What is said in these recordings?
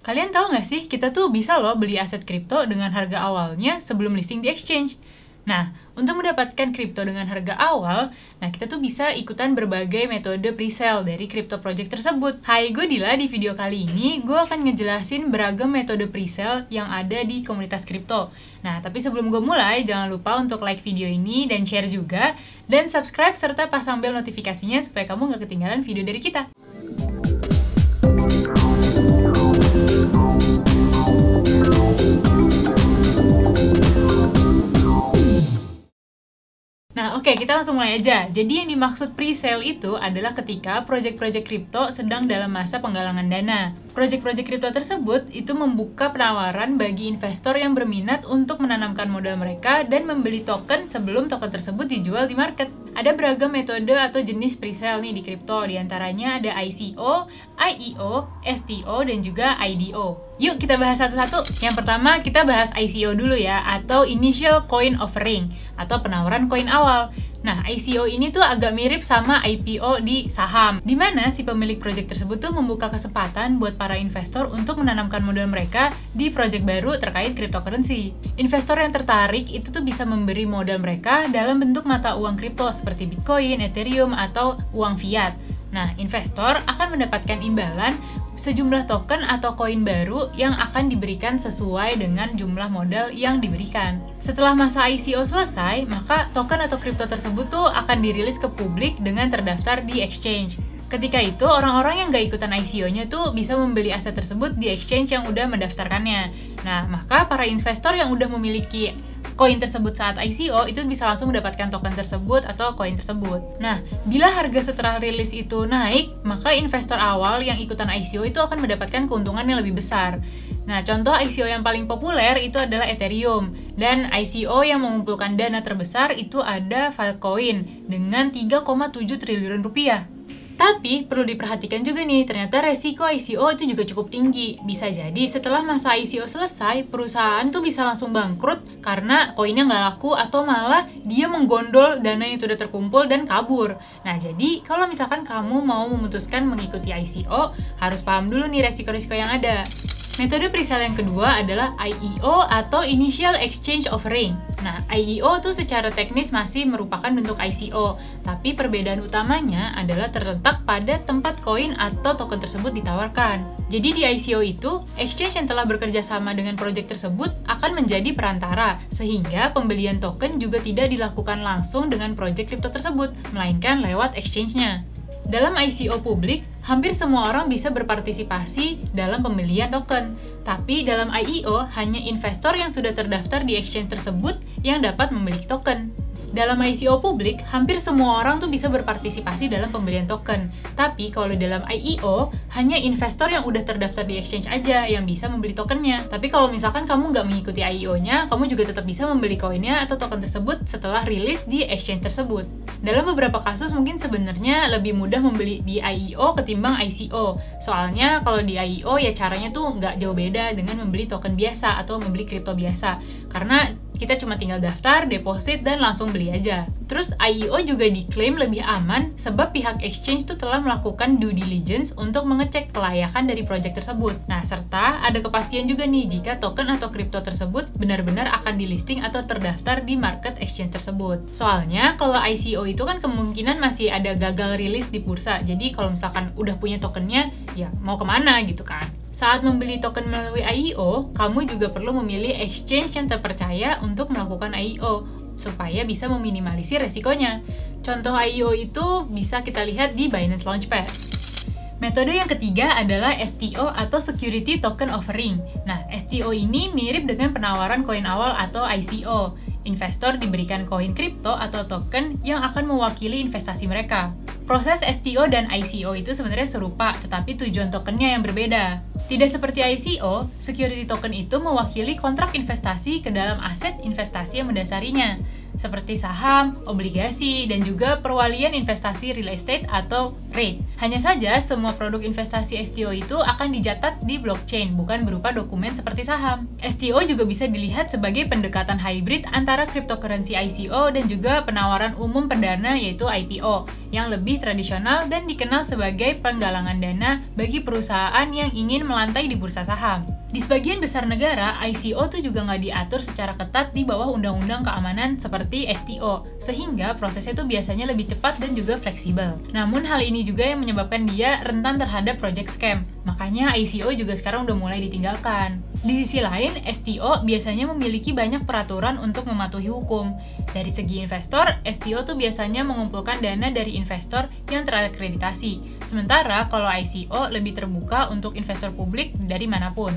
Kalian tahu nggak sih, kita tuh bisa loh beli aset kripto dengan harga awalnya sebelum listing di exchange. Nah, untuk mendapatkan kripto dengan harga awal, kita tuh bisa ikutan berbagai metode pre-sale dari kripto project tersebut. Hai, gue Dila. Di video kali ini, gue akan ngejelasin beragam metode pre-sale yang ada di komunitas kripto. Nah, tapi sebelum gue mulai, jangan lupa untuk like video ini dan share juga, dan subscribe serta pasang bel notifikasinya supaya kamu nggak ketinggalan video dari kita. Oke, kita langsung mulai aja. Jadi yang dimaksud pre-sale itu adalah ketika project-project kripto sedang dalam masa penggalangan dana. Project-project kripto tersebut itu membuka penawaran bagi investor yang berminat untuk menanamkan modal mereka dan membeli token sebelum token tersebut dijual di market. Ada beragam metode atau jenis pre-sale nih di kripto, diantaranya ada ICO, IEO, STO, dan juga IDO. Yuk kita bahas satu-satu. Yang pertama kita bahas ICO dulu ya, atau Initial Coin Offering, atau penawaran koin awal. Nah, ICO ini tuh agak mirip sama IPO di saham, di mana si pemilik project tersebut tuh membuka kesempatan buat para investor untuk menanamkan modal mereka di project baru terkait cryptocurrency. Investor yang tertarik itu tuh bisa memberi modal mereka dalam bentuk mata uang kripto seperti Bitcoin, Ethereum, atau uang fiat. Nah, investor akan mendapatkan imbalan sejumlah token atau koin baru yang akan diberikan sesuai dengan jumlah modal yang diberikan. Setelah masa ICO selesai, maka token atau kripto tersebut tuh akan dirilis ke publik dengan terdaftar di exchange. Ketika itu, orang-orang yang nggak ikutan ICO-nya tuh bisa membeli aset tersebut di exchange yang udah mendaftarkannya. Nah, maka para investor yang udah memiliki koin tersebut saat ICO itu bisa langsung mendapatkan token tersebut atau koin tersebut. Nah, bila harga setelah rilis itu naik, maka investor awal yang ikutan ICO itu akan mendapatkan keuntungan yang lebih besar. Nah, contoh ICO yang paling populer itu adalah Ethereum, dan ICO yang mengumpulkan dana terbesar itu ada Filecoin dengan 3,7 triliun rupiah. Tapi, perlu diperhatikan juga nih, ternyata resiko ICO itu juga cukup tinggi. Bisa jadi setelah masa ICO selesai, perusahaan tuh bisa langsung bangkrut karena koinnya nggak laku atau malah dia menggondol dana yang sudah terkumpul dan kabur. Nah, jadi kalau misalkan kamu mau memutuskan mengikuti ICO, harus paham dulu nih resiko-resiko yang ada. Metode pre-sale yang kedua adalah IEO atau Initial Exchange Offering. Nah, IEO tuh secara teknis masih merupakan bentuk ICO, tapi perbedaan utamanya adalah terletak pada tempat koin atau token tersebut ditawarkan. Jadi di ICO itu, exchange yang telah bekerja sama dengan project tersebut akan menjadi perantara, sehingga pembelian token juga tidak dilakukan langsung dengan project kripto tersebut, melainkan lewat exchange-nya. Dalam ICO publik, hampir semua orang bisa berpartisipasi dalam pembelian token. Tapi dalam IEO, hanya investor yang sudah terdaftar di exchange tersebut yang dapat memiliki token. Dalam ICO publik, hampir semua orang tuh bisa berpartisipasi dalam pembelian token. Tapi kalau dalam IEO, hanya investor yang udah terdaftar di exchange aja yang bisa membeli tokennya. Tapi kalau misalkan kamu nggak mengikuti IEO-nya, kamu juga tetap bisa membeli koinnya atau token tersebut setelah rilis di exchange tersebut. Dalam beberapa kasus mungkin sebenarnya lebih mudah membeli di IEO ketimbang ICO. Soalnya kalau di IEO ya caranya tuh nggak jauh beda dengan membeli token biasa atau membeli kripto biasa. Karena kita cuma tinggal daftar, deposit, dan langsung beli aja. Terus IEO juga diklaim lebih aman sebab pihak exchange tuh telah melakukan due diligence untuk mengecek kelayakan dari project tersebut. Nah, serta ada kepastian juga nih jika token atau kripto tersebut benar-benar akan dilisting atau terdaftar di market exchange tersebut. Soalnya kalau ICO itu kan kemungkinan masih ada gagal rilis di bursa. Jadi kalau misalkan udah punya tokennya, ya mau kemana gitu kan. Saat membeli token melalui IEO, kamu juga perlu memilih exchange yang terpercaya untuk melakukan IEO, supaya bisa meminimalisir resikonya. Contoh IEO itu bisa kita lihat di Binance Launchpad. Metode yang ketiga adalah STO atau Security Token Offering. Nah, STO ini mirip dengan penawaran koin awal atau ICO. Investor diberikan koin kripto atau token yang akan mewakili investasi mereka. Proses STO dan ICO itu sebenarnya serupa, tetapi tujuan tokennya yang berbeda. Tidak seperti ICO, security token itu mewakili kontrak investasi ke dalam aset investasi yang mendasarinya. seperti saham, obligasi, dan juga perwalian investasi real estate atau REIT. Hanya saja, semua produk investasi STO itu akan dicatat di blockchain, bukan berupa dokumen seperti saham. STO juga bisa dilihat sebagai pendekatan hybrid antara cryptocurrency ICO dan juga penawaran umum perdana yaitu IPO, yang lebih tradisional dan dikenal sebagai penggalangan dana bagi perusahaan yang ingin melantai di bursa saham. Di sebagian besar negara, ICO tuh juga nggak diatur secara ketat di bawah undang-undang keamanan seperti STO, sehingga prosesnya tuh biasanya lebih cepat dan juga fleksibel. Namun hal ini juga yang menyebabkan dia rentan terhadap project scam, makanya ICO juga sekarang udah mulai ditinggalkan. Di sisi lain, STO biasanya memiliki banyak peraturan untuk mematuhi hukum. Dari segi investor, STO tuh biasanya mengumpulkan dana dari investor yang terakreditasi, sementara kalau ICO lebih terbuka untuk investor publik dari manapun.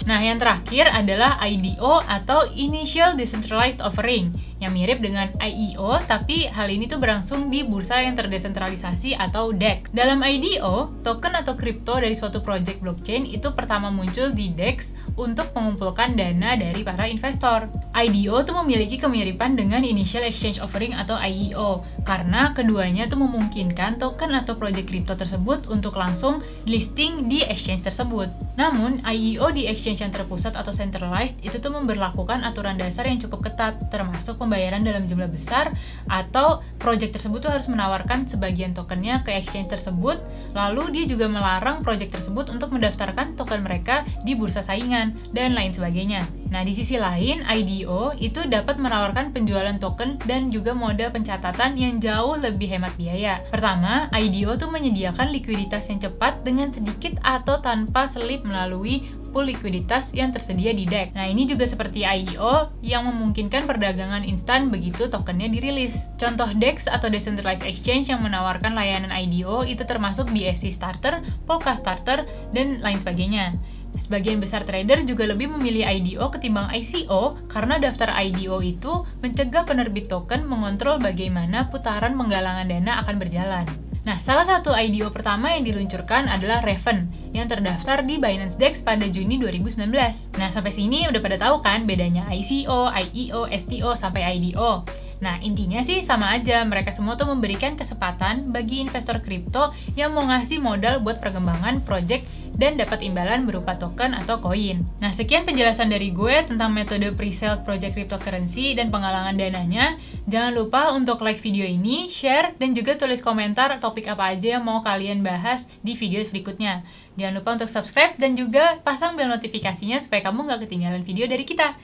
Nah, yang terakhir adalah IDO atau Initial Decentralized Offering, yang mirip dengan IEO, tapi hal ini tuh berlangsung di bursa yang terdesentralisasi atau DEX. Dalam IDO, token atau kripto dari suatu project blockchain itu pertama muncul di DEX untuk mengumpulkan dana dari para investor. IDO tuh memiliki kemiripan dengan Initial Exchange Offering atau IEO, karena keduanya tuh memungkinkan token atau project kripto tersebut untuk langsung listing di exchange tersebut. Namun, IEO di exchange yang terpusat atau centralized itu tuh memberlakukan aturan dasar yang cukup ketat, termasuk pembayaran dalam jumlah besar, atau project tersebut tuh harus menawarkan sebagian tokennya ke exchange tersebut, lalu dia juga melarang project tersebut untuk mendaftarkan token mereka di bursa saingan, dan lain sebagainya. Nah, di sisi lain, IDO itu dapat menawarkan penjualan token dan juga modal pencatatan yang jauh lebih hemat biaya. Pertama, IDO tuh menyediakan likuiditas yang cepat dengan sedikit atau tanpa selip melalui pool likuiditas yang tersedia di DEX. Nah, ini juga seperti IEO yang memungkinkan perdagangan instan begitu tokennya dirilis. Contoh DEX atau Decentralized Exchange yang menawarkan layanan IDO itu termasuk BSC Starter, Polka Starter, dan lain sebagainya. Sebagian besar trader juga lebih memilih IDO ketimbang ICO karena daftar IDO itu mencegah penerbit token mengontrol bagaimana putaran penggalangan dana akan berjalan. Nah, salah satu IDO pertama yang diluncurkan adalah Raven yang terdaftar di Binance DEX pada Juni 2019. Nah, sampai sini udah pada tahu kan bedanya ICO, IEO, STO, sampai IDO. Nah, intinya sih sama aja, mereka semua tuh memberikan kesempatan bagi investor kripto yang mau ngasih modal buat perkembangan project dan dapat imbalan berupa token atau koin. Nah, sekian penjelasan dari gue tentang metode pre-sale project cryptocurrency dan penggalangan dananya. Jangan lupa untuk like video ini, share, dan juga tulis komentar topik apa aja yang mau kalian bahas di video berikutnya. Jangan lupa untuk subscribe dan juga pasang bel notifikasinya supaya kamu nggak ketinggalan video dari kita.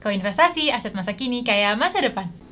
Koinvestasi, aset masa kini kayak masa depan.